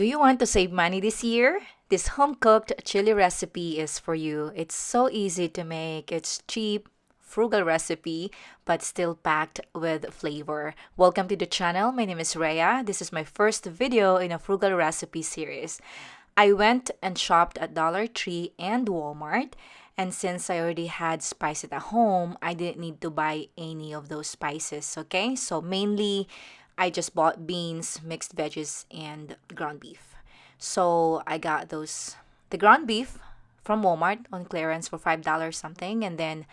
Do you want to save money this year? This home-cooked chili recipe is for you. It's so easy to make. It's cheap, frugal recipe, but still packed with flavor. Welcome to the channel. My name is Rhea. This is my first video in a frugal recipe series. I went and shopped at Dollar Tree and Walmart, and since I already had spices at home, I didn't need to buy any of those spices, okay? So mainly, I just bought beans, mixed veggies, and ground beef. So I got the ground beef from Walmart on clearance for $5 something, and then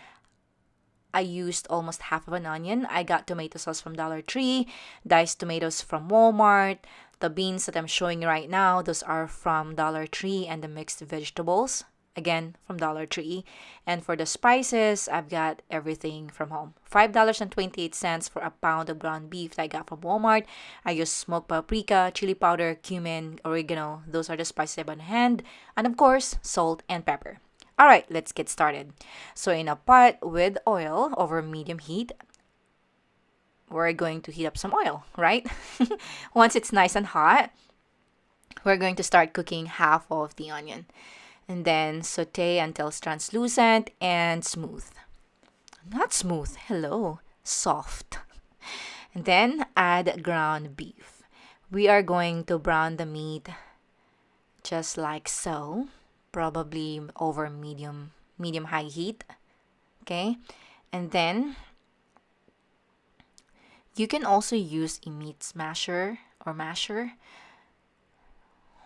I used almost half of an onion. I got tomato sauce from Dollar Tree, diced tomatoes from Walmart. The beans that I'm showing you right now, those are from Dollar Tree, and the mixed vegetables, again from Dollar Tree. And for the spices, I've got everything from home. $5.28 for a pound of ground beef that I got from Walmart. I used smoked paprika, chili powder, cumin, oregano. Those are the spices I have on hand. And of course, salt and pepper. Alright, let's get started. So in a pot with oil over medium heat, we're going to heat up some oil, right? Once it's nice and hot, we're going to start cooking half of the onion. And then saute until it's translucent and smooth. Not smooth, hello, soft. And then add ground beef. We are going to brown the meat just like so, probably over medium high heat. Okay? And then you can also use a meat smasher or masher.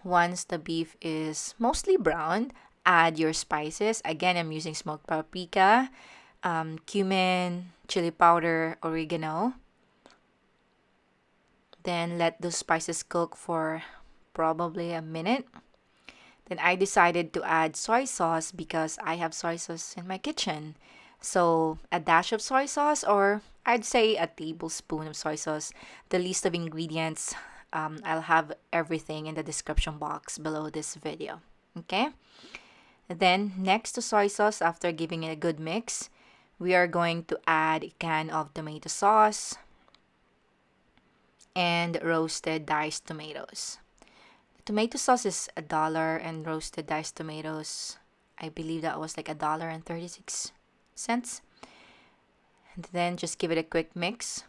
Once the beef is mostly browned, add your spices. Again, I'm using smoked paprika, cumin, chili powder, oregano. Then let those spices cook for probably a minute. Then I decided to add soy sauce because I have soy sauce in my kitchen. So a dash of soy sauce, or I'd say a tablespoon of soy sauce. The list of ingredients, I'll have everything in the description box below this video. Okay? Then next to soy sauce, after giving it a good mix, we are going to add a can of tomato sauce and roasted diced tomatoes. Tomato sauce is $1, and roasted diced tomatoes, I believe that was like $1.36. And then just give it a quick mix.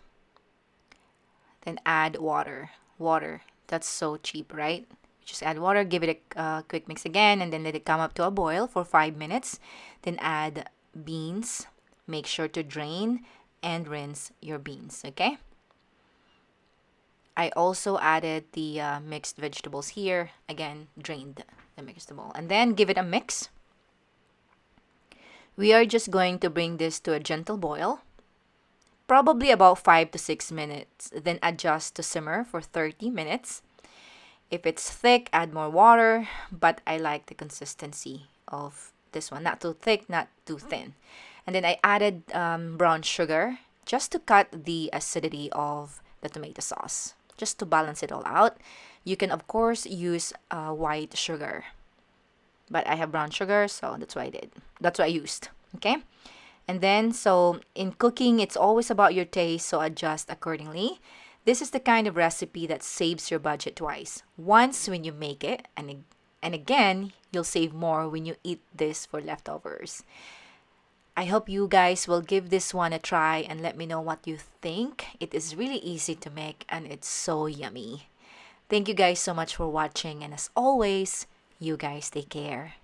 Then add water. Water, that's so cheap, right? Just add water, give it a quick mix again, and then let it come up to a boil for 5 minutes. Then add beans. Make sure to drain and rinse your beans, okay? I also added the mixed vegetables here. Again, drained the mixed vegetable. And then give it a mix. We are just going to bring this to a gentle boil. Probably about 5 to 6 minutes. Then adjust to simmer for 30 minutes. If it's thick, add more water. But I like the consistency of this one. Not too thick, not too thin. And then I added brown sugar just to cut the acidity of the tomato sauce, just to balance it all out. You can, of course, use white sugar. But I have brown sugar, so that's what I did. That's what I used, okay? And then, so in cooking, it's always about your taste, so adjust accordingly. This is the kind of recipe that saves your budget twice. Once when you make it, and again, you'll save more when you eat this for leftovers. I hope you guys will give this one a try and let me know what you think. It is really easy to make and it's so yummy. Thank you guys so much for watching, and as always, you guys take care.